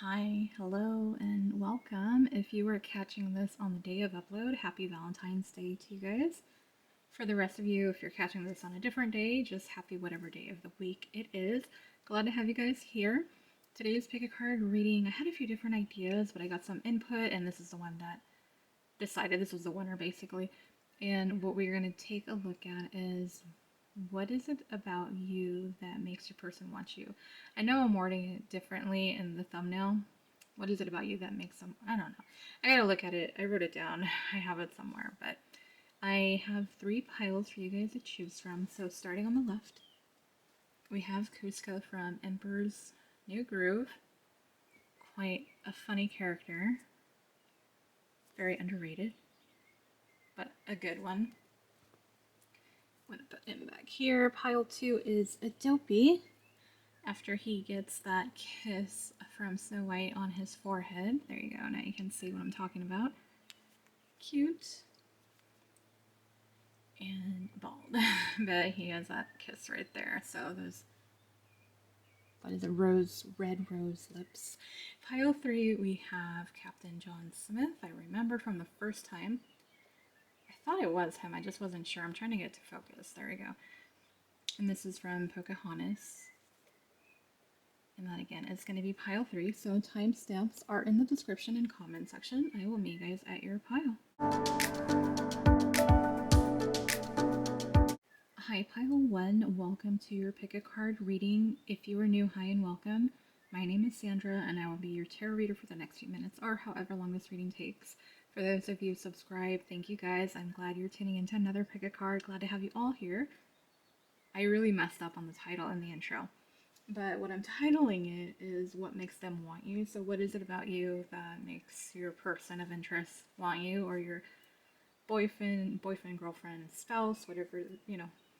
Hi, hello, and welcome. If you were catching this on the day of upload, happy Valentine's Day to you guys. For the rest of you, if you're catching this on a different day, just happy whatever day of the week it is. Glad to have you guys here. Today's pick a card reading, I had a few different ideas, but I got some input, and this is the one that decided this was the winner basically. And what we're going to take a look at is what is it about you that makes your person want you? I know I'm wording it differently in the thumbnail. What is it about you that makes them? I don't know. I gotta look at it. I wrote it down. I have it somewhere, but I have three piles for you guys to choose from. So starting on the left, we have Kuzco from Emperor's New Groove. Quite a funny character. Very underrated, but a good one. I'm gonna put him back here. Pile two is a Dopey. After he gets that kiss from Snow White on his forehead. There you go. Now you can see what I'm talking about. Cute. And bald. But he has that kiss right there. So those, what is it, red rose lips. Pile three, we have Captain John Smith. I remember from the first time. I thought it was him. I just wasn't sure. I'm trying to get to focus. There we go. And this is from Pocahontas. And that again is going to be pile three. So timestamps are in the description and comment section. I will meet you guys at your pile. Hi, pile one. Welcome to your pick a card reading. If you are new, hi and welcome. My name is Sandra, and I will be your tarot reader for the next few minutes, or however long this reading takes. For those of you subscribed, thank you guys. I'm glad you're tuning into another pick a card. Glad to have you all here. I really messed up on the title and the intro. But what I'm titling it is what makes them want you. So what is it about you that makes your person of interest want you, or your boyfriend, girlfriend, spouse, whatever,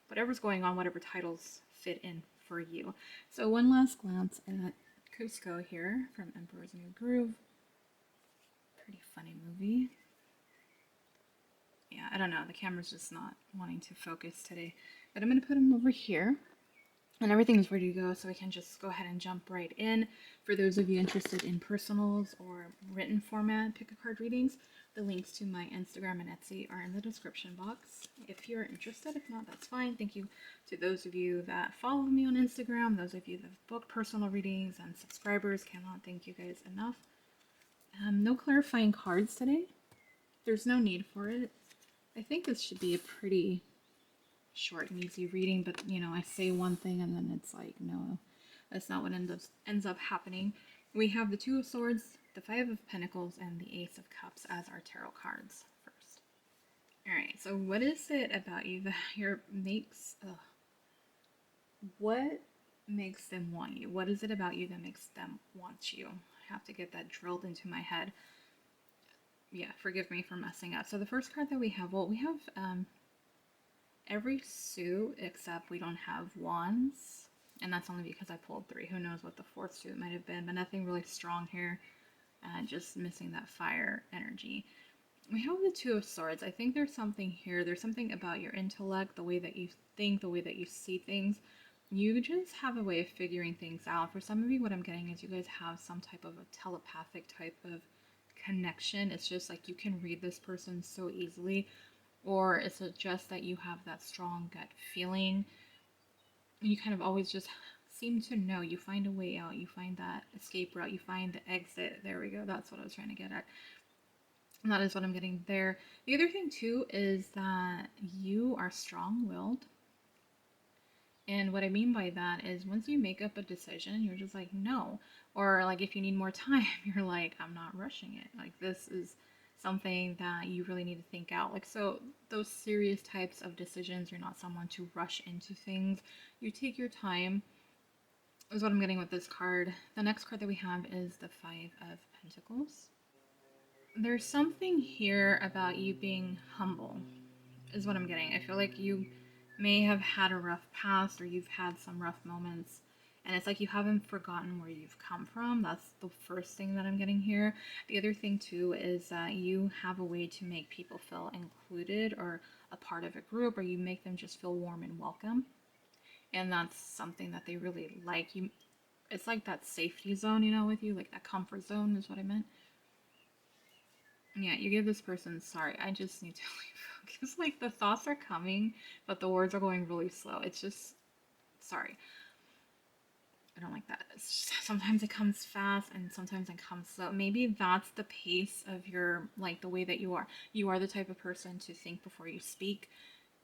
whatever's going on, whatever titles fit in for you. So one last glance at Kuzco here from Emperor's New Groove. Pretty funny movie. Yeah, I don't know. The camera's just not wanting to focus today. But I'm going to put him over here. And everything's ready to go, so we can just go ahead and jump right in. For those of you interested in personals or written format pick a card readings, the links to my Instagram and Etsy are in the description box if you're interested. If not, that's fine. Thank you to those of you that follow me on Instagram, those of you that have booked personal readings, and subscribers. Cannot thank you guys enough. No clarifying cards today. There's no need for it. I think this should be a pretty short and easy reading, but I say one thing and then it's like, no, that's not what ends up happening. We have the Two of Swords, the Five of Pentacles, and the Ace of Cups as our tarot cards first. Alright, so what is it about you that what makes them want you? What is it about you that makes them want you? I have to get that drilled into my head. Yeah, forgive me for messing up. So the first card that we have, every suit except we don't have wands, and that's only because I pulled three. Who knows what the fourth suit might have been, but nothing really strong here. Just missing that fire energy. We have the Two of Swords. I think there's something here. There's something about your intellect, the way that you think, the way that you see things. You just have a way of figuring things out. For some of you, what I'm getting is you guys have some type of a telepathic type of connection. It's just like you can read this person so easily. Or is it just that you have that strong gut feeling? You kind of always just seem to know. You find a way out. You find that escape route. You find the exit. There we go. That's what I was trying to get at. And that is what I'm getting there. The other thing, too, is that you are strong-willed. And what I mean by that is once you make up a decision, you're just like, no. Or like if you need more time, you're like, I'm not rushing it. Like this is something that you really need to think out. Like, so those serious types of decisions, you're not someone to rush into things. You take your time is what I'm getting with this card. The next card that we have is the Five of Pentacles. There's something here about you being humble is what I'm getting. I feel like you may have had a rough past or you've had some rough moments, and it's like you haven't forgotten where you've come from. That's the first thing that I'm getting here. The other thing too is that you have a way to make people feel included or a part of a group, or you make them just feel warm and welcome, and that's something that they really like. it's like that safety zone, you know, with you, like that comfort zone is what I meant. Yeah, you give this person, sorry, I just need to refocus. Like the thoughts are coming, but the words are going really slow. It's just, sorry. I don't like that. Sometimes it comes fast and sometimes it comes slow. Maybe that's the pace of your, like the way that you are. You are the type of person to think before you speak.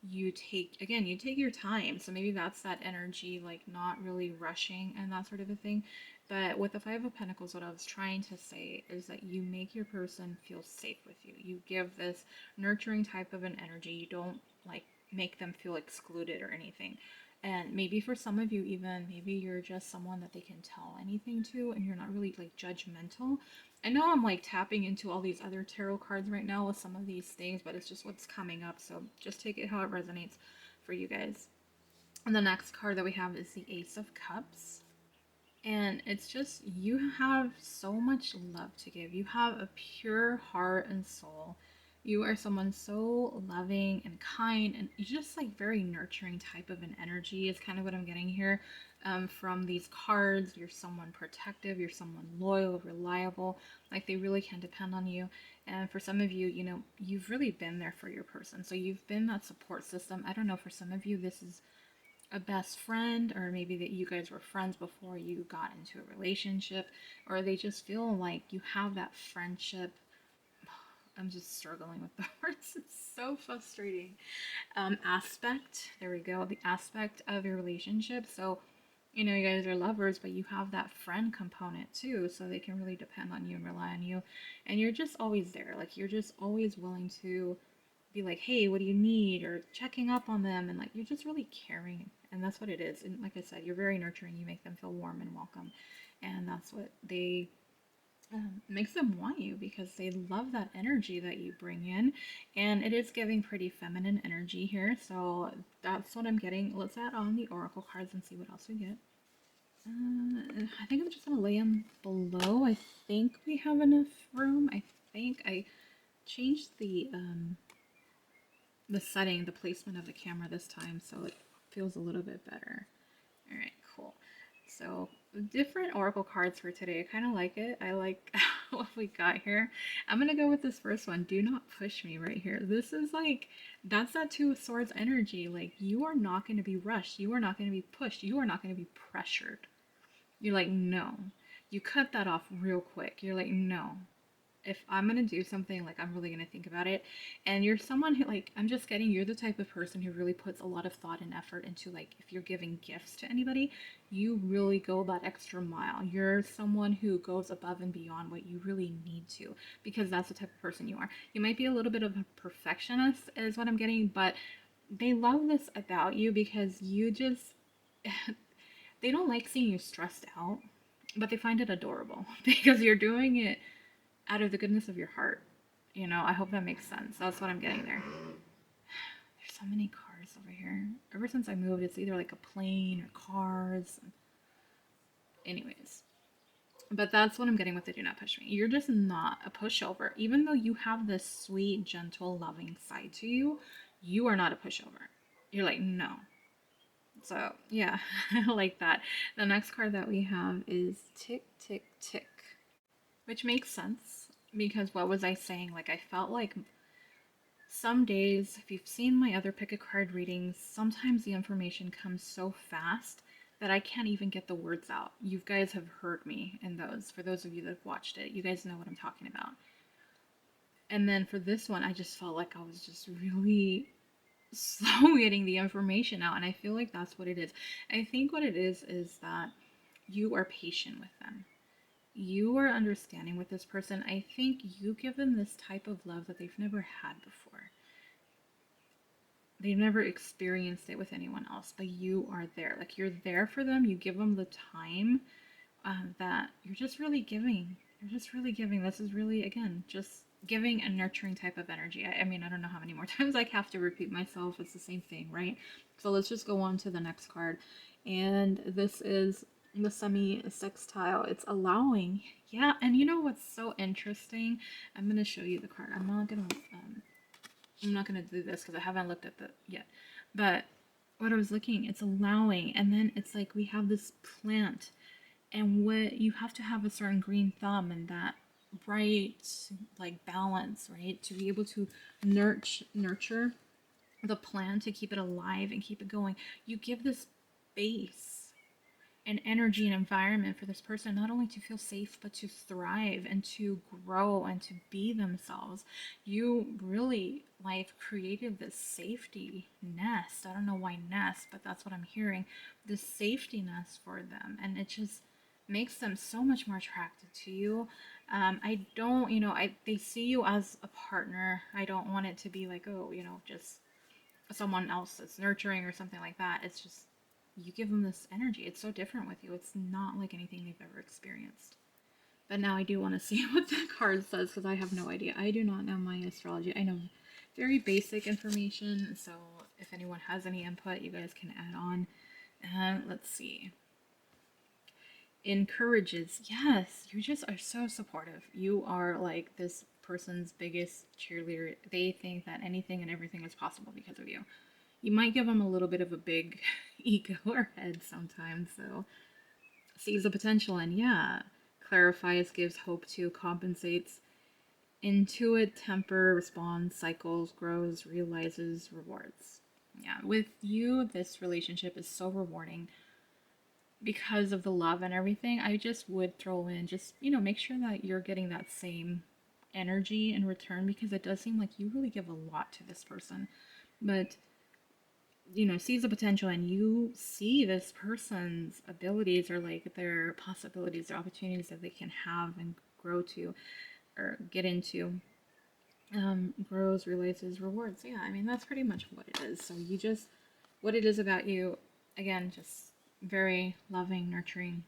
You take your time. So maybe that's that energy, like not really rushing and that sort of a thing. But with the Five of Pentacles, what I was trying to say is that you make your person feel safe with you. You give this nurturing type of an energy. You don't like make them feel excluded or anything. And maybe for some of you, even maybe you're just someone that they can tell anything to, and you're not really like judgmental. I know I'm like tapping into all these other tarot cards right now with some of these things, but it's just what's coming up. So just take it how it resonates for you guys. And the next card that we have is the Ace of Cups. And it's just, you have so much love to give. You have a pure heart and soul. You are someone so loving and kind, and you're just like very nurturing type of an energy, is kind of what I'm getting here from these cards. You're someone protective, you're someone loyal, reliable, like they really can depend on you. And for some of you, you know, you've really been there for your person. So you've been that support system. I don't know, for some of you, this is a best friend, or maybe that you guys were friends before you got into a relationship, or they just feel like you have that friendship. I'm just struggling with the words. It's so frustrating. Aspect. There we go. The aspect of your relationship. So, you know, you guys are lovers, but you have that friend component too. So they can really depend on you and rely on you. And you're just always there. Like, you're just always willing to be like, hey, what do you need? Or checking up on them. And like, you're just really caring. And that's what it is. And like I said, you're very nurturing. You make them feel warm and welcome. And that's what they makes them want you, because they love that energy that you bring in. And it is giving pretty feminine energy here. So that's what I'm getting. Let's add on the oracle cards and see what else we get. I think I'm just going to lay them below. I think we have enough room. I think I changed the setting, the placement of the camera this time, so it feels a little bit better. All right, cool. So different oracle cards for today. I kind of like it. I like what we got here. I'm gonna go with this first one. Do not push me right here. This is like, that's that Two of Swords energy. Like, you are not going to be rushed. You are not going to be pushed. You are not going to be pressured. You're like, no. You cut that off real quick. You're like, no, if I'm gonna do something, like I'm really gonna think about it. And you're someone who, like, I'm just getting, you're the type of person who really puts a lot of thought and effort into, like, if you're giving gifts to anybody, you really go that extra mile. You're someone who goes above and beyond what you really need to, because that's the type of person you are. You might be a little bit of a perfectionist, is what I'm getting, but they love this about you because you just they don't like seeing you stressed out, but they find it adorable because you're doing it out of the goodness of your heart. You know, I hope that makes sense. That's what I'm getting there. There's so many cars over here. Ever since I moved, it's either like a plane or cars. Anyways, but that's what I'm getting with the do not push me. You're just not a pushover. Even though you have this sweet, gentle, loving side to you, you are not a pushover. You're like, no. So, yeah, I like that. The next card that we have is Tick, Tick, Tick, which makes sense because what was I saying? Like, I felt like some days, if you've seen my other pick a card readings, sometimes the information comes so fast that I can't even get the words out. You guys have heard me in those. For those of you that have watched it, you guys know what I'm talking about. And then for this one, I just felt like I was just really slow getting the information out. And I feel like that's what it is. I think what it is that you are patient with them. You are understanding with this person. I think you give them this type of love that they've never had before. They've never experienced it with anyone else, but you are there. Like, you're there for them. You give them the time that you're just really giving. You're just really giving. This is really, again, just giving and nurturing type of energy. I mean, I don't know how many more times I have to repeat myself. It's the same thing, right? So let's just go on to the next card. And this is the semi-sextile. It's allowing. Yeah, and you know what's so interesting? I'm going to show you the card. I'm not going to do this because I haven't looked at the yet. But what I was looking, it's allowing. And then it's like we have this plant. And what you have to have a certain green thumb and that right like balance, right? To be able to nurture the plant, to keep it alive and keep it going. You give this base and energy and environment for this person not only to feel safe but to thrive and to grow and to be themselves. You really like created this safety nest. I don't know why nest, but that's what I'm hearing. This safety nest for them, and it just makes them so much more attracted to you. I don't, they see you as a partner. I don't want it to be like, oh, just someone else that's nurturing or something like that. It's just you give them this energy. It's so different with you. It's not like anything they've ever experienced. But now I do want to see what the card says because I have no idea. I do not know my astrology. I know very basic information. So if anyone has any input, you guys can add on. Let's see. Encourages. Yes, you just are so supportive. You are like this person's biggest cheerleader. They think that anything and everything is possible because of you. You might give them a little bit of a big ego or head sometimes, so sees the potential and yeah, clarifies, gives hope to, compensates, intuit, temper, responds, cycles, grows, realizes, rewards. Yeah, with you, this relationship is so rewarding because of the love and everything. I just would throw in just, make sure that you're getting that same energy in return because it does seem like you really give a lot to this person. But sees the potential and you see this person's abilities or like their possibilities or opportunities that they can have and grow to or get into. Grows, realizes, rewards. Yeah, I mean, that's pretty much what it is. So you just, what it is about you, again, just very loving, nurturing,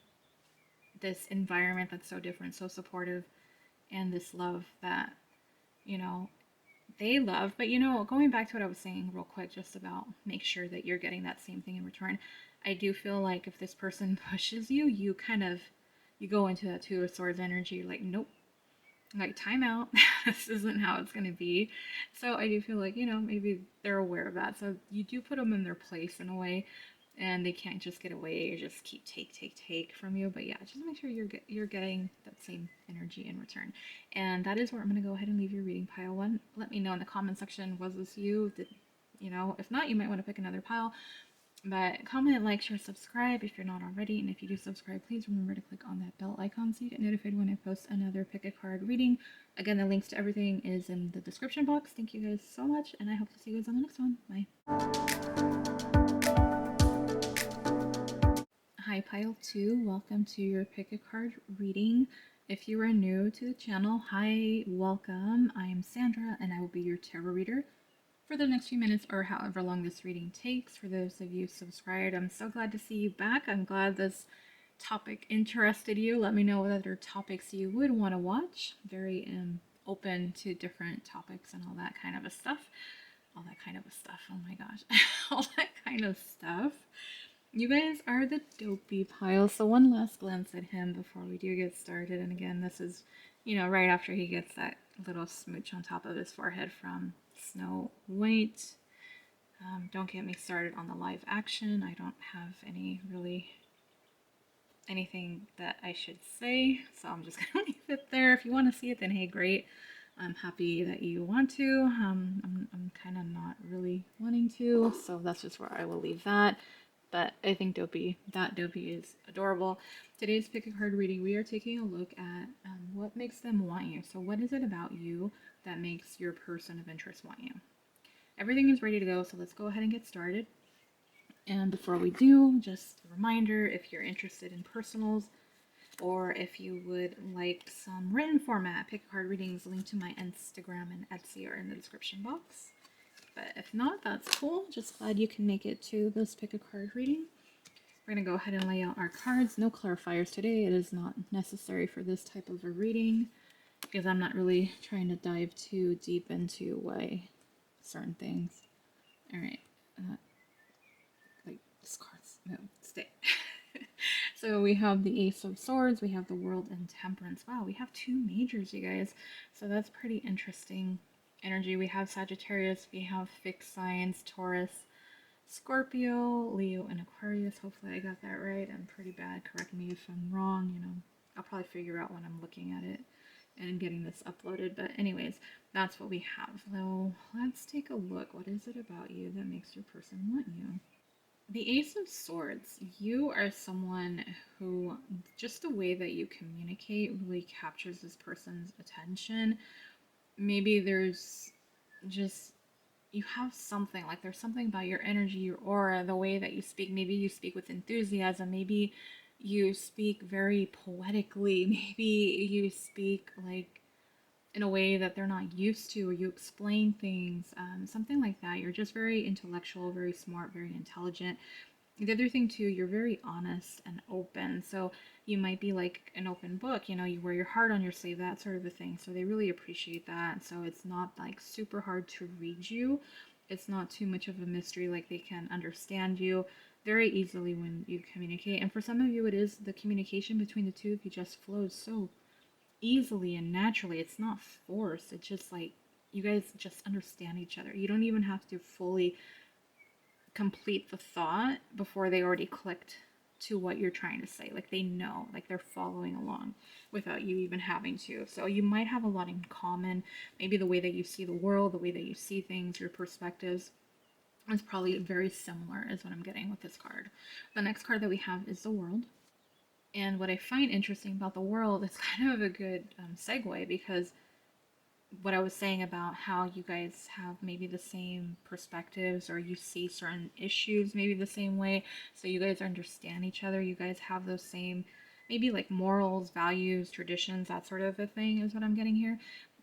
this environment that's so different, so supportive, and this love that, you know, they love. But going back to what I was saying real quick, just about make sure that you're getting that same thing in return. I do feel like if this person pushes you, you go into that Two of Swords energy. You're like, nope, like time out. This isn't how it's gonna be. So I do feel like maybe they're aware of that. So you do put them in their place in a way, and they can't just get away or just keep take from you. But yeah, just make sure you're getting that same energy in return. And that is where I'm gonna go ahead and leave your reading pile one. Let me know in the comment section, was this you? Did if not, you might want to pick another pile. But comment, like, share, subscribe if you're not already. And if you do subscribe, please remember to click on that bell icon so you get notified when I post another pick a card reading. Again, the links to everything is in the description box. Thank you guys so much, and I hope to see you guys on the next one. Bye. Hi, Pile 2. Welcome to your pick a card reading. If you are new to the channel, hi, welcome. I am Sandra, and I will be your tarot reader for the next few minutes or however long this reading takes. For those of you subscribed, I'm so glad to see you back. I'm glad this topic interested you. Let me know what other topics you would want to watch. Very open to different topics and all that kind of a stuff. All that kind of a stuff. Oh my gosh. All that kind of stuff. You guys are the Dopey pile. So one last glance at him before we do get started. And again, this is, right after he gets that little smooch on top of his forehead from Snow White. Don't get me started on the live action. I don't have anything that I should say, so I'm just gonna leave it there. If you want to see it, then hey, great. I'm happy that you want to. I'm kind of not really wanting to, so that's just where I will leave that. But I think Dopey is adorable. Today's pick a card reading, we are taking a look at what makes them want you. So what is it about you that makes your person of interest want you? Everything is ready to go, so let's go ahead and get started. And before we do, just a reminder, if you're interested in personals or if you would like some written format pick a card readings, link to my Instagram and Etsy are in the description box. But if not, that's cool. Just glad you can make it to this pick a card reading. We're going to go ahead and lay out our cards. No clarifiers today. It is not necessary for this type of a reading because I'm not really trying to dive too deep into why certain things. All right. Like this card's no stay. So we have the Ace of Swords, we have the World and Temperance. Wow, we have two majors, you guys. So that's pretty interesting energy. We have Sagittarius, we have fixed signs, Taurus, Scorpio, Leo, and Aquarius. Hopefully I got that right. I'm pretty bad. Correct me if I'm wrong. You know, I'll probably figure out when I'm looking at it and getting this uploaded. But anyways, that's what we have. So let's take a look. What is it about you that makes your person want you? The Ace of Swords. You are someone who, just the way that you communicate really captures this person's attention. Maybe there's just, you have something, like there's something about your energy, your aura, the way that you speak. Maybe you speak with enthusiasm. Maybe you speak very poetically. Maybe you speak like in a way that they're not used to, or you explain things, something like that. You're just very intellectual, very smart, very intelligent. The other thing too, you're very honest and open. So you might be like an open book, you know, you wear your heart on your sleeve, that sort of a thing. So they really appreciate that. So it's not like super hard to read you. It's not too much of a mystery, like they can understand you very easily when you communicate. And for some of you, it is the communication between the two of you just flows so easily and naturally. It's not forced. It's just like you guys just understand each other. You don't even have to fully complete the thought before they already clicked to what you're trying to say. Like they know, like they're following along without you even having to. So you might have a lot in common. Maybe the way that you see the world, the way that you see things, your perspectives is probably very similar, is what I'm getting with this card. The next card that we have is the World. And what I find interesting about the World is kind of a good segue, because what I was saying about how you guys have maybe the same perspectives, or you see certain issues maybe the same way, so you guys understand each other. You guys have those same maybe like morals, values, traditions, that sort of a thing is what I'm getting here.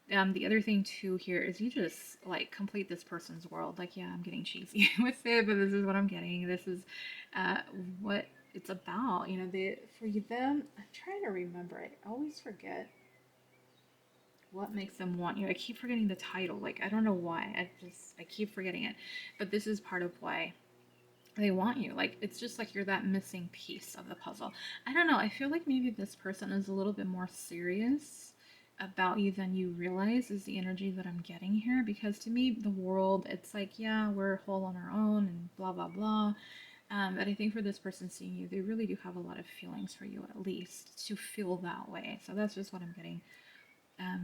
The other thing too here is you just like complete this person's world. Like, yeah, I'm getting cheesy with it, but this is what I'm getting. This is uh, what it's about. You know, for them. I'm trying to remember. I always forget what makes them want you. I keep forgetting the title. Like, I don't know why. I keep forgetting it. But this is part of why they want you. Like, it's just like you're that missing piece of the puzzle. I don't know. I feel like maybe this person is a little bit more serious about you than you realize, is the energy that I'm getting here. Because to me, the World, it's like, yeah, we're whole on our own and blah, blah, blah. But I think for this person seeing you, they really do have a lot of feelings for you, at least, to feel that way. So that's just what I'm getting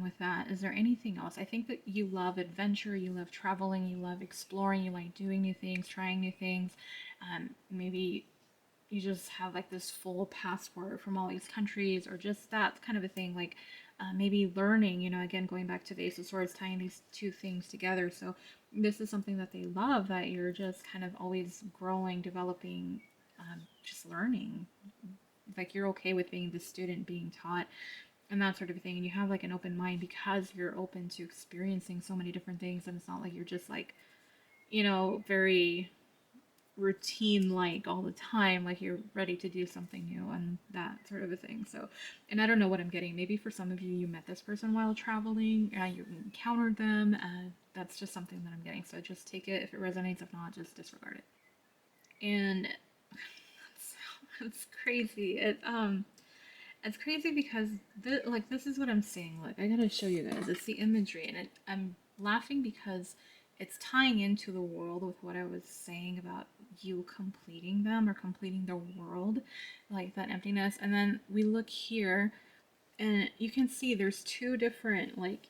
with that. Is there anything else? I think that you love adventure, you love traveling, you love exploring, you like doing new things, trying new things. Maybe you just have like this full passport from all these countries, or just that kind of a thing. Like maybe learning, you know, again, going back to the Ace of Swords, tying these two things together. So this is something that they love, that you're just kind of always growing, developing, just learning. Like you're okay with being the student being taught, and that sort of thing. And you have like an open mind because you're open to experiencing so many different things, and it's not like you're just like, you know, very routine like all the time, like you're ready to do something new and that sort of a thing. So, and I don't know what I'm getting. Maybe for some of you, you met this person while traveling, you encountered them. That's just something that I'm getting. So just take it if it resonates. If not, just disregard it. And it's crazy. It's crazy because this is what I'm seeing. Like, I gotta show you guys. It's the imagery, and I'm laughing because it's tying into the world with what I was saying about you completing them, or completing the world, like that emptiness. And then we look here, and you can see there's two different like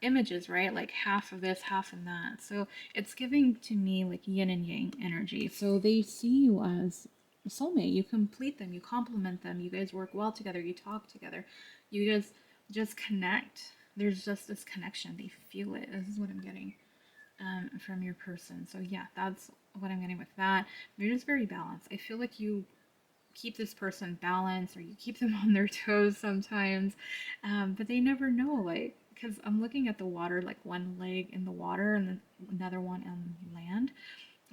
images, right? Like half of this, half of that. So it's giving to me like yin and yang energy. So they see you as a soulmate. You complete them, you complement them, you guys work well together, you talk together, you guys just connect. There's just this connection. They feel it. This is what I'm getting from your person. So yeah, that's what I'm getting with that. They're just very balanced. I feel like you keep this person balanced, or you keep them on their toes sometimes, but they never know, like, because I'm looking at the water, like one leg in the water and then another one on land.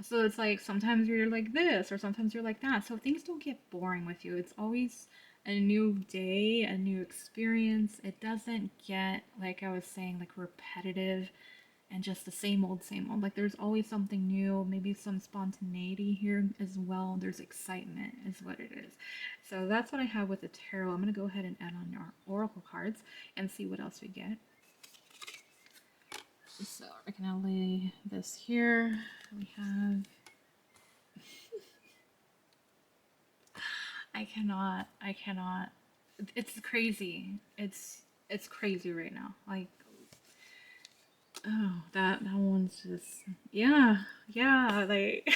So it's like sometimes you're like this, or sometimes you're like that. So things don't get boring with you. It's always a new day, a new experience. It doesn't get, like I was saying, like repetitive and just the same old, same old. Like there's always something new, maybe some spontaneity here as well. There's excitement, is what it is. So that's what I have with the tarot. I'm going to go ahead and add on our oracle cards and see what else we get. So we're going to lay this here. We have I cannot. It's crazy. It's crazy right now. Like, oh, that one's just, yeah, yeah. Like,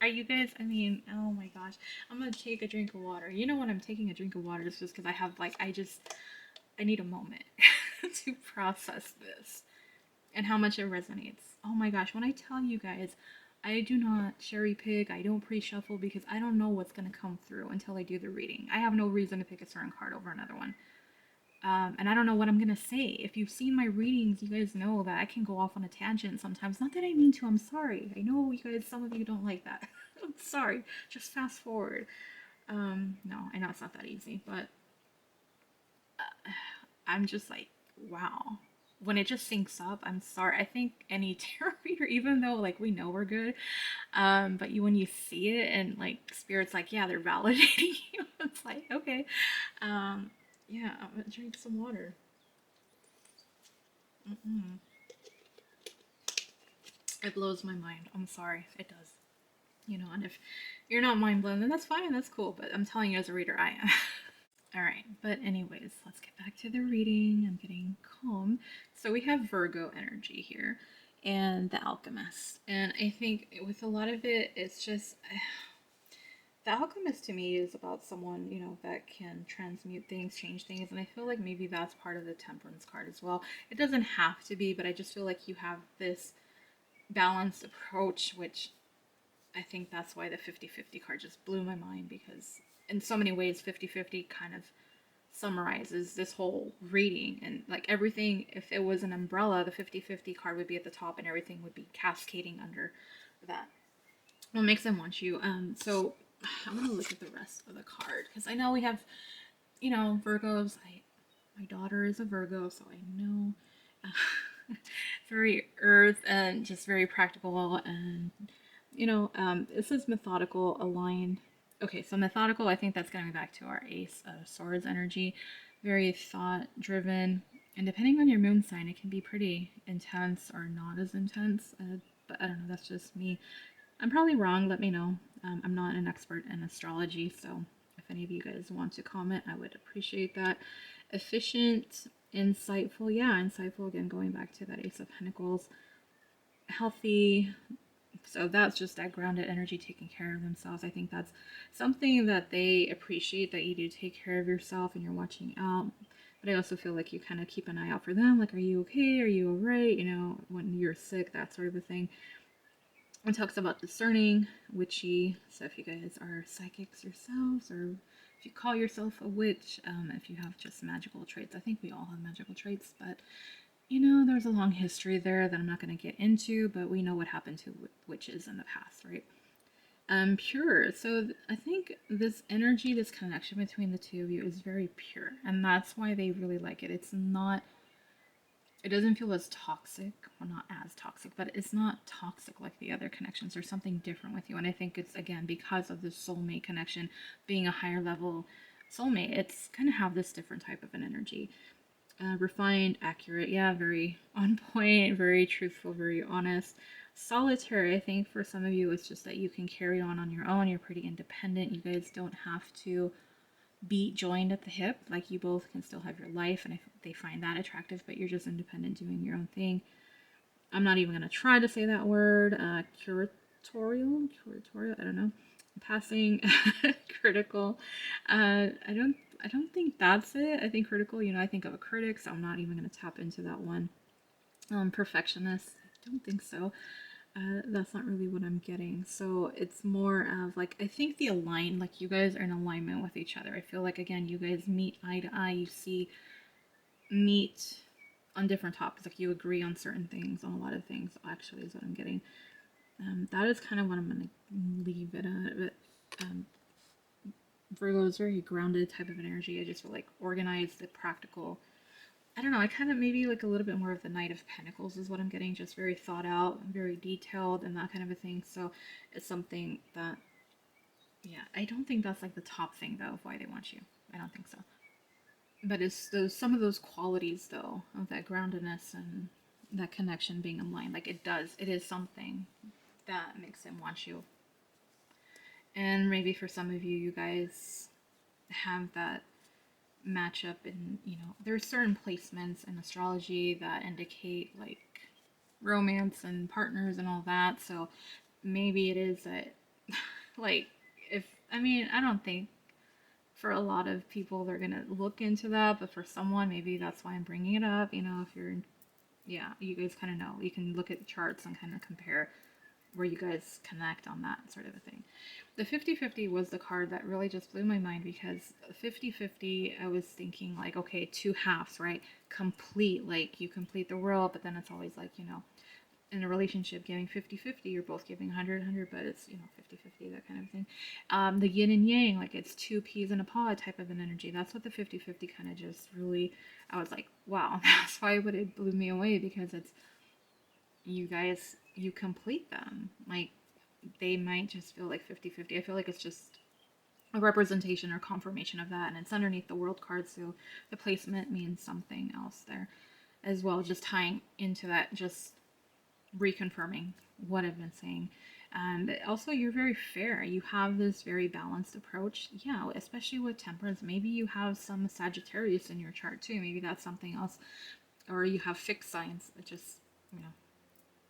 are you guys? I mean, oh my gosh, I'm gonna take a drink of water. You know, when I'm taking a drink of water, it's just because I have like, I need a moment to process this and how much it resonates. Oh my gosh, when I tell you guys, I do not cherry pick, I don't pre shuffle because I don't know what's going to come through until I do the reading. I have no reason to pick a certain card over another one. And I don't know what I'm going to say. If you've seen my readings, you guys know that I can go off on a tangent sometimes. Not that I mean to, I'm sorry. I know you guys, some of you don't like that. I'm sorry. Just fast forward. No, I know it's not that easy, but I'm just like, wow. When it just syncs up, I'm sorry. I think any tarot reader, even though like we know we're good, but when you see it and like spirit's like, yeah, they're validating you. It's like, okay, yeah, I'm gonna drink some water. It blows my mind. I'm sorry, it does. You know, and if you're not mind blown, then that's fine. That's cool. But I'm telling you, as a reader, I am. All right, but anyways, let's get back to the reading. I'm getting calm. So we have Virgo energy here and the Alchemist. And I think with a lot of it, it's just the Alchemist to me is about someone, you know, that can transmute things, change things. And I feel like maybe that's part of the Temperance card as well. It doesn't have to be, but I just feel like you have this balanced approach, which I think that's why the 50-50 card just blew my mind because in so many ways 50-50 kind of summarizes this whole reading and like everything. If it was an umbrella, the 50-50 card would be at the top and everything would be cascading under that. What makes them want you? So I'm gonna look at the rest of the card because I know we have, you know, Virgos. My daughter is a Virgo, so I know. Very earth and just very practical and you know, this is methodical, aligned. Okay, so methodical, I think that's going back to our Ace of Swords energy. Very thought driven. And depending on your moon sign, it can be pretty intense or not as intense. But I don't know, that's just me. I'm probably wrong, let me know. I'm not an expert in astrology, so if any of you guys want to comment, I would appreciate that. Efficient, insightful. Yeah, insightful. Again, going back to that Ace of Pentacles. Healthy, so that's just that grounded energy, taking care of themselves. I think that's something that they appreciate, that you do take care of yourself and you're watching out. But I also feel like you kind of keep an eye out for them. Like, are you okay? Are you all right? You know, when you're sick, that sort of a thing. It talks about discerning, witchy. So if you guys are psychics yourselves, or if you call yourself a witch, if you have just magical traits, I think we all have magical traits, but you know, there's a long history there that I'm not going to get into, but we know what happened to witches in the past, right? Pure. So I think this energy, this connection between the two of you is very pure, and that's why they really like it. It's not, it doesn't feel as toxic, well, not as toxic, but it's not toxic like the other connections. There's something different with you, and I think it's, again, because of the soulmate connection, being a higher level soulmate, it's kind of have this different type of an energy. Refined, accurate, yeah, very on point, very truthful, very honest. Solitary, I think for some of you, it's just that you can carry on your own. You're pretty independent. You guys don't have to be joined at the hip. Like, you both can still have your life, and they find that attractive, but you're just independent, doing your own thing. I'm not even going to try to say that word. Curatorial, I don't know. Passing, critical. I don't think that's it. I think critical, you know, I think of a critic, so I'm not even going to tap into that one. Perfectionist, I don't think so. That's not really what I'm getting. So it's more of like, I think the align, like you guys are in alignment with each other. I feel like, again, you guys meet eye to eye. You meet on different topics. Like, you agree on certain things, on a lot of things, actually, is what I'm getting. That is kind of what I'm going to leave it at. But Virgo is very grounded type of an energy. I just feel like organized, the practical. I don't know. I kind of maybe like a little bit more of the Knight of Pentacles is what I'm getting. Just very thought out, very detailed, and that kind of a thing. So it's something that, yeah, I don't think that's like the top thing though of why they want you. I don't think so. But it's those, some of those qualities though, of that groundedness and that connection being aligned. Like, it is something that makes them want you. And maybe for some of you, you guys have that matchup. And there's certain placements in astrology that indicate like romance and partners and all that. So maybe it is that like if I don't think for a lot of people they're gonna look into that, but for someone maybe that's why I'm bringing it up. If you're, yeah, you guys kind of know, you can look at the charts and kind of compare where you guys connect on that sort of a thing. The 50-50 was the card that really just blew my mind, because 50-50, I was thinking like, okay, two halves, right? Complete, like you complete the world, but then it's always like, in a relationship giving 50-50, you're both giving 100-100, but it's 50-50, that kind of thing. The yin and yang, like it's two peas in a pod type of an energy. That's what the 50-50 kind of just really, I was like, wow. That's why it blew me away, because it's, you guys, you complete them. Like they might just feel like 50-50. I feel like it's just a representation or confirmation of that, and it's underneath the world card, so the placement means something else there as well, just tying into that, just reconfirming what I've been saying. And also, you're very fair. You have this very balanced approach. Yeah, especially with temperance. Maybe you have some Sagittarius in your chart too. Maybe that's something else. Or you have fixed signs. It just, you know,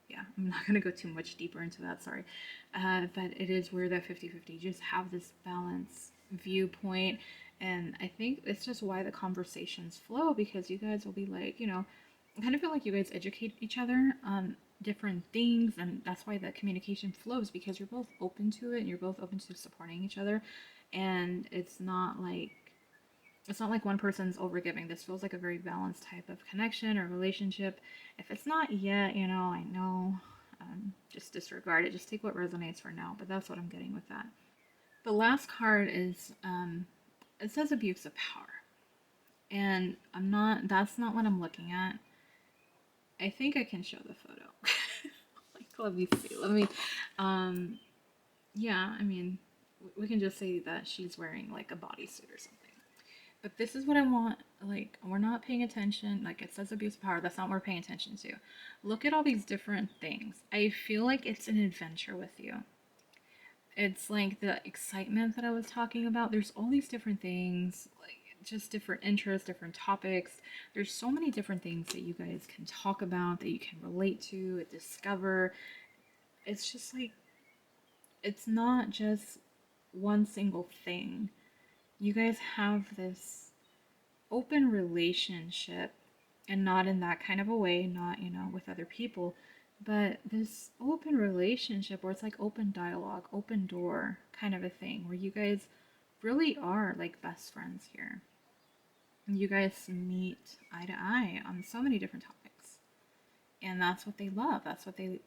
yeah, I'm not going to go too much deeper into that, sorry. But it is where that 50-50, just have this balance viewpoint. And I think it's just why the conversations flow, because you guys will be like, I kind of feel like you guys educate each other on different things, and that's why the communication flows, because you're both open to it and you're both open to supporting each other. And it's not like one person's overgiving. This feels like a very balanced type of connection or relationship. If it's not yet, I know, just disregard it. Just take what resonates for now. But that's what I'm getting with that. The last card is, it says abuse of power. And that's not what I'm looking at. I think I can show the photo. Like, let me see. Yeah, we can just say that she's wearing like a bodysuit or something. But this is what I want. Like, we're not paying attention. Like, it says abuse of power. That's not what we're paying attention to. Look at all these different things. I feel like it's an adventure with you. It's like the excitement that I was talking about. There's all these different things, like just different interests, different topics. There's so many different things that you guys can talk about, that you can relate to, discover. It's just like, it's not just one single thing. You guys have this open relationship, and not in that kind of a way, not, with other people, but this open relationship where it's like open dialogue, open door kind of a thing, where you guys really are like best friends here. You guys meet eye to eye on so many different topics. And that's what they love. That's what they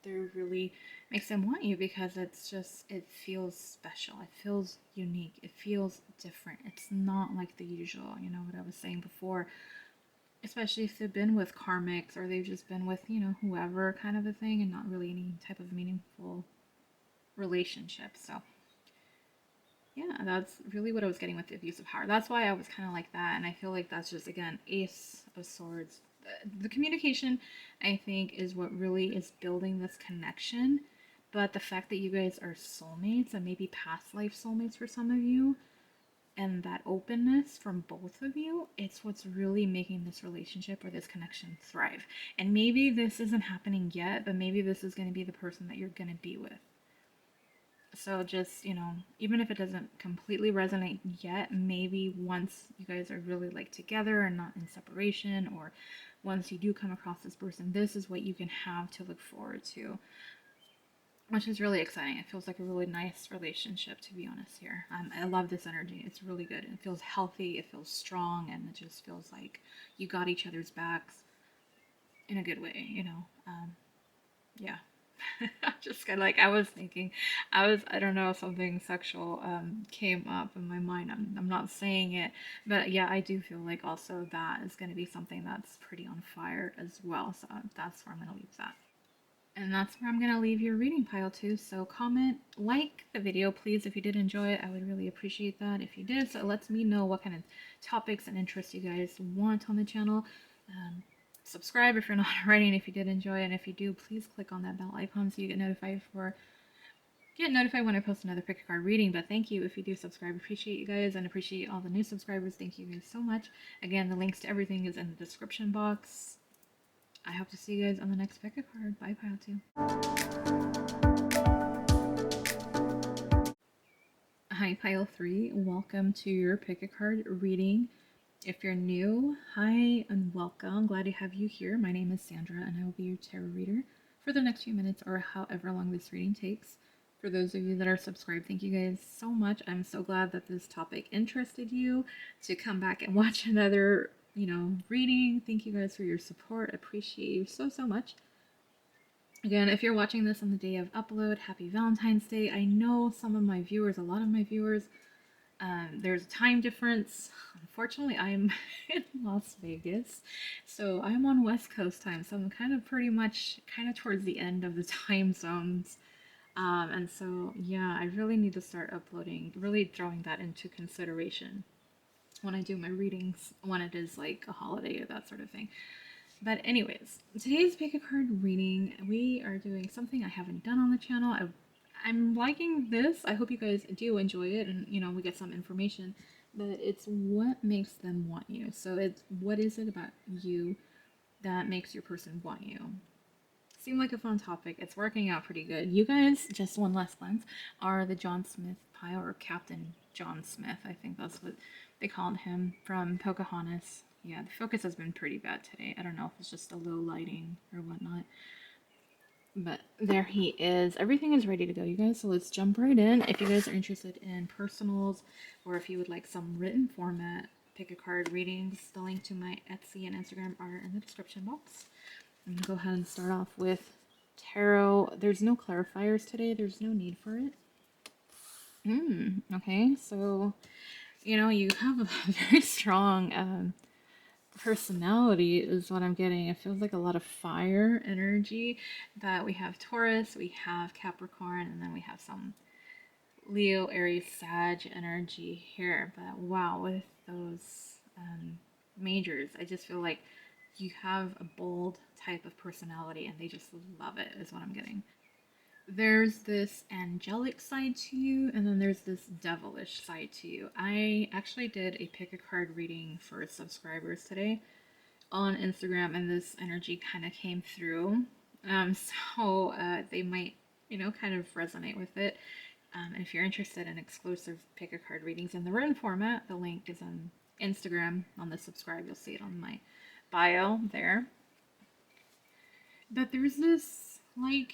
really makes them want you, because it feels special. It feels unique. It feels different. It's not like the usual, what I was saying before, especially if they've been with karmics, or they've just been with, whoever kind of a thing, and not really any type of meaningful relationship. So yeah, that's really what I was getting with the abuse of power. That's why I was kind of like that. And I feel like that's just, again, Ace of Swords. The communication, I think, is what really is building this connection. But the fact that you guys are soulmates, and maybe past life soulmates for some of you, and that openness from both of you, it's what's really making this relationship or this connection thrive. And maybe this isn't happening yet, but maybe this is going to be the person that you're going to be with. So just, even if it doesn't completely resonate yet, maybe once you guys are really like together and not in separation, or once you do come across this person, this is what you can have to look forward to, which is really exciting. It feels like a really nice relationship, to be honest here. I love this energy. It's really good. It feels healthy, it feels strong, and it just feels like you got each other's backs in a good way, yeah. Just kind of like, I was thinking, I don't know, something sexual came up in my mind. I'm not saying it, but yeah, I do feel like also that is going to be something that's pretty on fire as well. So that's where I'm going to leave that. And that's where I'm going to leave your reading pile too. So comment, like the video, please, if you did enjoy it. I would really appreciate that if you did. So it lets me know what kind of topics and interests you guys want on the channel. Subscribe if you're not already, and if you did enjoy it. And if you do, please click on that bell icon so you get notified for get notified when I post another pick a card reading. But thank you if you do subscribe. Appreciate you guys and appreciate all the new subscribers. Thank you guys so much. Again, the links to everything is in the description box. I hope to see you guys on the next pick a card. Bye, Pile 2. Hi, Pile 3. Welcome to your pick a card reading. If you're new, hi and welcome. Glad to have you here. My name is Sandra and I will be your tarot reader for the next few minutes or however long this reading takes. For those of you that are subscribed, thank you guys so much. I'm so glad that this topic interested you to come back and watch another, reading. Thank you guys for your support. Appreciate you so, so much. Again, if you're watching this on the day of upload, happy Valentine's Day. I know some of my viewers, a lot of my viewers, there's a time difference. Unfortunately, I'm in Las Vegas, so I'm on West Coast time, so I'm kind of towards the end of the time zones. And so, yeah, I really need to start uploading, really throwing that into consideration when I do my readings, when it is like a holiday or that sort of thing. But anyways, today's pick a card reading, we are doing something I haven't done on the channel. I'm liking this. I hope you guys do enjoy it and, we get some information. But it's what makes them want you. So it's what is it about you that makes your person want you? Seemed like a fun topic. It's working out pretty good. You guys, just one last glance, are the John Smith pile, or Captain John Smith. I think that's what they called him from Pocahontas. Yeah, the focus has been pretty bad today. I don't know if it's just a low lighting or whatnot. But there he is. Everything is ready to go, you guys. So let's jump right in. If you guys are interested in personals or if you would like some written format pick a card readings, the link to my Etsy and Instagram are in the description box. I'm going to go ahead and start off with tarot. There's no clarifiers today. There's no need for it. Okay, so, you have a very strong personality is what I'm getting. It feels like a lot of fire energy, but we have Taurus, we have Capricorn, and then we have some Leo, Aries, Sag energy here. But wow, with those majors, I just feel like you have a bold type of personality and they just love it, is what I'm getting. There's this angelic side to you, and then there's this devilish side to you. I actually did a pick a card reading for subscribers today on Instagram, and this energy kind of came through. So they might, kind of resonate with it. And if you're interested in exclusive pick a card readings in the written format, the link is on Instagram on the subscribe. You'll see it on my bio there. But there's this, like,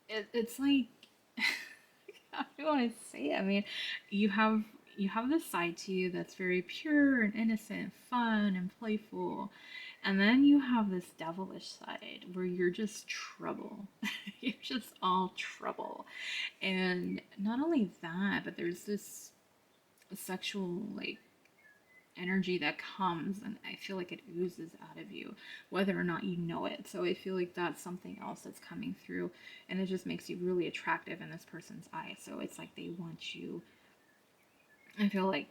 it's like, how do I want to say it? I mean, you have this side to you that's very pure and innocent, fun and playful. And then you have this devilish side where you're just trouble. You're just all trouble. And not only that, but there's this sexual, like, energy that comes, and I feel like it oozes out of you whether or not you know it. So I feel like that's something else that's coming through, and it just makes you really attractive in this person's eye. So it's like they want you, I feel like,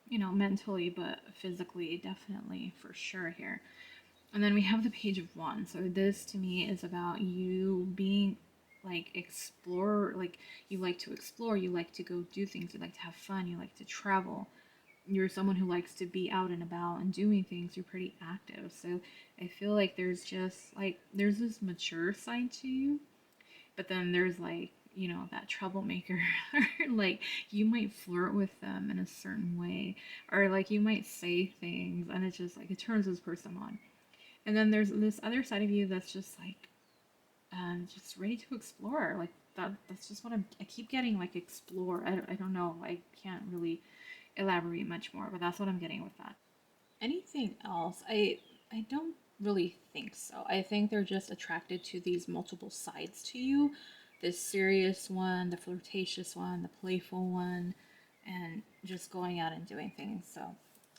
mentally, but physically, definitely, for sure here. And then we have the Page of Wands. So this to me is about you being like explorer, like you like to explore, you like to go do things, you like to have fun, you like to travel. You're someone who likes to be out and about and doing things. You're pretty active. So I feel like there's just like there's this mature side to you, but then there's like, that troublemaker. Like you might flirt with them in a certain way, or like you might say things and it's just like it turns this person on. And then there's this other side of you that's just like just ready to explore. Like that's just what I keep getting, like explore. I don't know. I can't really elaborate much more, but that's what I'm getting with that. Anything else? I don't really think so. I think they're just attracted to these multiple sides to you. This serious one, the flirtatious one, the playful one, and just going out and doing things. So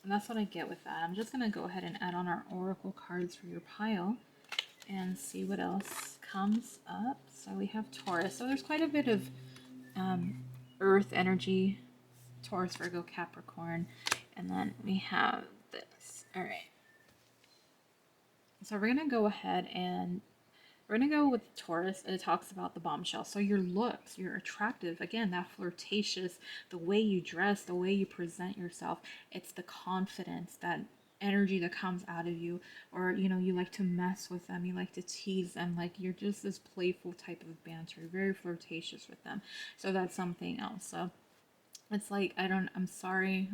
and that's what I get with that. I'm just going to go ahead and add on our oracle cards for your pile and see what else comes up. So we have Taurus. So there's quite a bit of earth energy. Taurus, Virgo, Capricorn, and then we have this. All right. So we're going to go ahead and We're gonna go with Taurus, and it talks about the bombshell. So your looks, you're attractive. Again, that flirtatious, the way you dress, the way you present yourself. It's the confidence, that energy that comes out of you. Or, you like to mess with them, you like to tease them. Like you're just this playful type of banter, very flirtatious with them. So that's something else. So it's like, I'm sorry.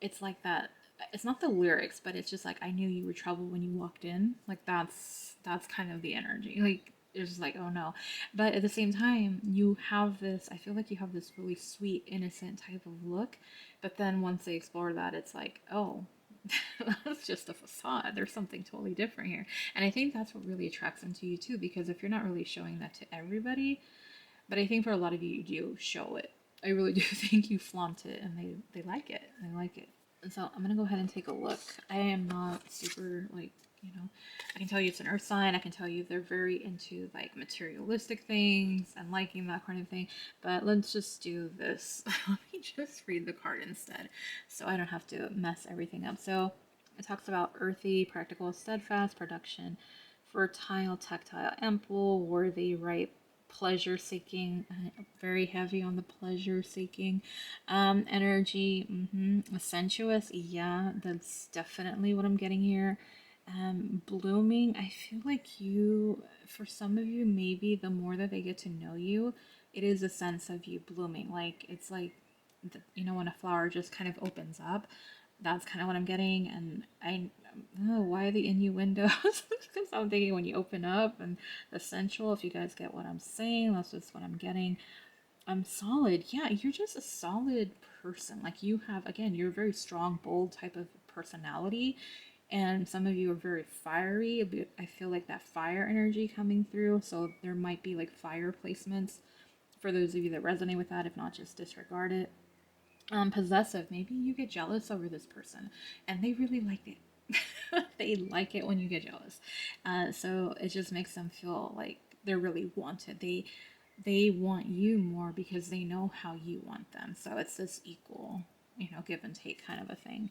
It's like that. It's not the lyrics, but it's just like, I knew you were trouble when you walked in. Like that's kind of the energy. Like it's just like, oh no. But at the same time, you have this, I feel like you have this really sweet, innocent type of look. But then once they explore that, it's like, oh, that's just a facade. There's something totally different here. And I think that's what really attracts them to you too, because if you're not really showing that to everybody, but I think for a lot of you, you do show it. I really do think you flaunt it, and they like it. They like it. And so I'm gonna go ahead and take a look. I am not super like, I can tell you it's an earth sign. I can tell you they're very into like materialistic things and liking that kind of thing. But let's just do this. Let me just read the card instead, so I don't have to mess everything up. So it talks about earthy, practical, steadfast, production, fertile, tactile, ample, worthy, ripe, pleasure seeking, very heavy on the pleasure seeking. Energy, sensuous, yeah, that's definitely what I'm getting here. Blooming, I feel like for some of you, maybe the more that they get to know you, it is a sense of you blooming. Like it's like, when a flower just kind of opens up. That's kind of what I'm getting. And I oh, why the innuendos? Because I'm thinking when you open up and the sensual, if you guys get what I'm saying, that's just what I'm getting. I'm solid. Yeah, you're just a solid person. Like you have, again, you're a very strong, bold type of personality. And some of you are very fiery. I feel like that fire energy coming through. So there might be like fire placements for those of you that resonate with that. If not, just disregard it. Possessive. Maybe you get jealous over this person and they really like it. They like it when you get jealous. So it just makes them feel like they're really wanted. They want you more because they know how you want them. So it's this equal, give and take kind of a thing.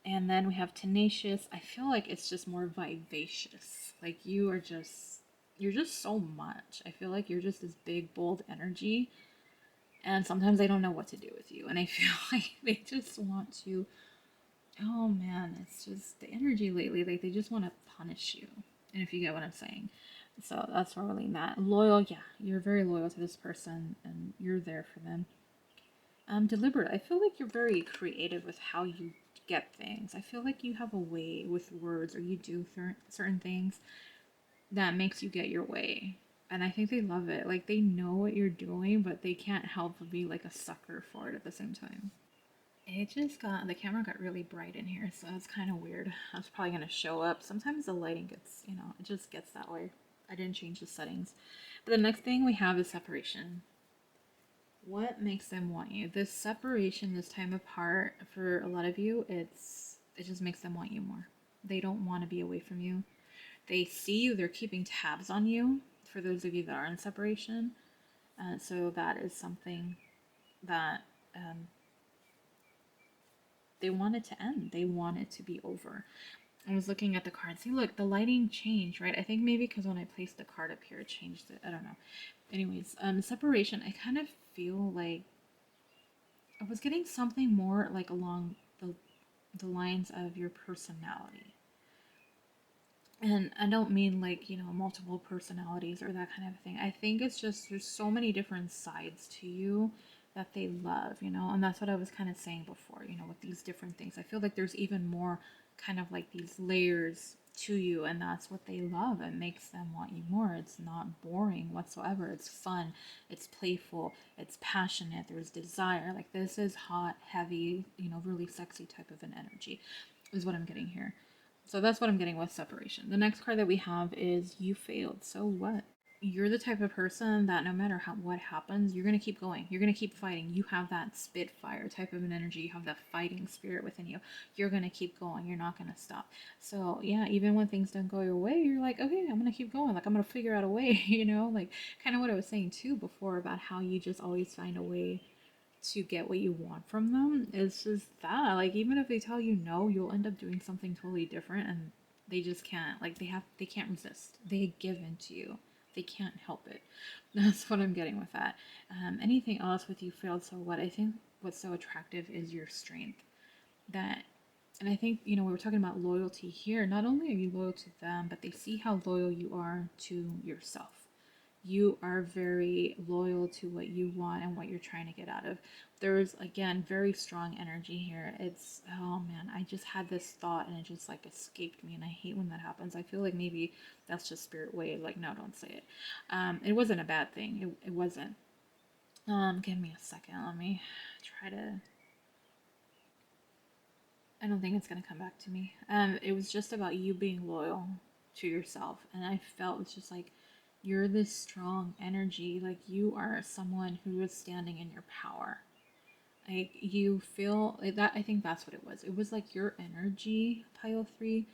And then we have tenacious. I feel like it's just more vivacious. Like you're just so much. I feel like you're just this big, bold energy. And sometimes they don't know what to do with you. And I feel like they just want to, oh man, it's just the energy lately. Like they just want to punish you. And if you get what I'm saying. So that's really that. Loyal, yeah, you're very loyal to this person and you're there for them. Deliberate. I feel like you're very creative with how you get things. I feel like you have a way with words, or you do certain things that makes you get your way. And I think they love it. Like they know what you're doing, but they can't help but be like a sucker for it at the same time. The camera got really bright in here, so it's kind of weird. I was probably going to show up. Sometimes the lighting gets, it just gets that way. I didn't change the settings. But the next thing we have is separation. What makes them want you? This separation, this time apart, for a lot of you, it just makes them want you more. They don't want to be away from you. They see you, they're keeping tabs on you, for those of you that are in separation. So that is something that they want it to end. They want it to be over. I was looking at the card. See, look, the lighting changed, right? I think maybe because when I placed the card up here, it changed it. I don't know. Anyways, separation. I kind of feel like I was getting something more like along the lines of your personality. And I don't mean like, multiple personalities or that kind of thing. I think it's just there's so many different sides to you that they love, and that's what I was kind of saying before, with these different things. I feel like there's even more kind of like these layers to you, and that's what they love. It makes them want you more. It's not boring whatsoever. It's fun, it's playful, it's passionate, there's desire. Like this is hot, heavy, really sexy type of an energy is what I'm getting here. So that's what I'm getting with separation. The next card that we have is you failed. So what? You're the type of person that no matter what happens, you're going to keep going. You're going to keep fighting. You have that spitfire type of an energy. You have that fighting spirit within you. You're going to keep going. You're not going to stop. So yeah, even when things don't go your way, you're like, okay, I'm going to keep going. Like I'm going to figure out a way, like kind of what I was saying too before about how you just always find a way to get what you want from them. It's just that, like, even if they tell you no, you'll end up doing something totally different, and They just can't. Like they can't resist. They give into you. They can't help it. That's what I'm getting with that. Anything else with you failed, so what? I think what's so attractive is your strength. That, and I think, we were talking about loyalty here. Not only are you loyal to them, but they see how loyal you are to yourself. You are very loyal to what you want and what you're trying to get out of. There's, again, very strong energy here. It's, oh man, I just had this thought and it just like escaped me, and I hate when that happens. I feel like maybe that's just spirit way, like, no, don't say it. It wasn't a bad thing. It wasn't. Give me a second. Let me try to. I don't think it's gonna come back to me. It was just about you being loyal to yourself, and I felt it's just like you're this strong energy. Like you are someone who is standing in your power. Like you feel like that. I think that's what it was. It was like your energy, pile three.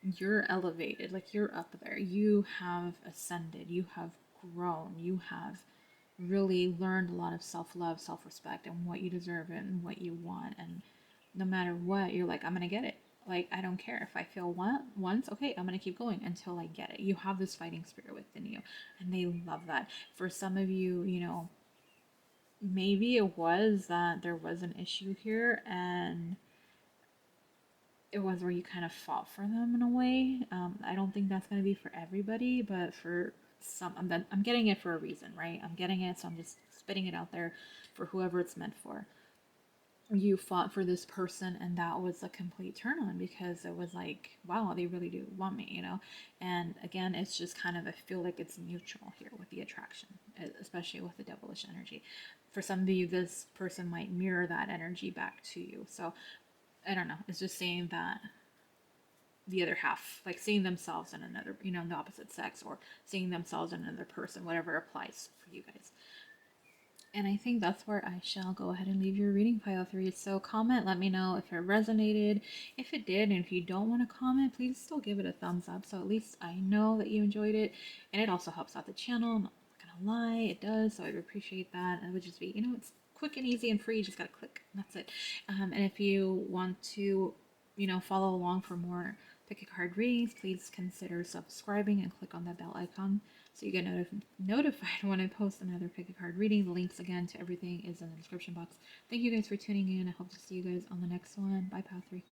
You're elevated. Like you're up there. You have ascended. You have grown. You have really learned a lot of self love, self respect, and what you deserve and what you want. And no matter what, you're like, I'm gonna get it. Like, I don't care if I fail once, okay, I'm gonna keep going until I get it. You have this fighting spirit within you, and they love that. For some of you, maybe it was that there was an issue here, and it was where you kind of fought for them in a way. I don't think that's gonna be for everybody, but for some, I'm getting it for a reason, right? I'm getting it, so I'm just spitting it out there for whoever it's meant for. You fought for this person, and that was a complete turn on, because it was like, wow, they really do want me. And again, it's just kind of, I feel like it's mutual here with the attraction, especially with the devilish energy. For some of you, this person might mirror that energy back to you. So I don't know, it's just saying that the other half, like seeing themselves in another, the opposite sex, or seeing themselves in another person, whatever applies for you guys. And I think that's where I shall go ahead and leave your reading, pile three. So comment, let me know if it resonated. If it did, and if you don't want to comment, please still give it a thumbs up, so at least I know that you enjoyed it. And it also helps out the channel. I'm not gonna lie, it does. So I'd appreciate that. It would just be, it's quick and easy and free. You just gotta click, and that's it. And if you want to, follow along for more pick a card readings, please consider subscribing and click on that bell icon so you get notified when I post another pick a card reading. The links again to everything is in the description box. Thank you guys for tuning in. I hope to see you guys on the next one. Bye, Pal 3.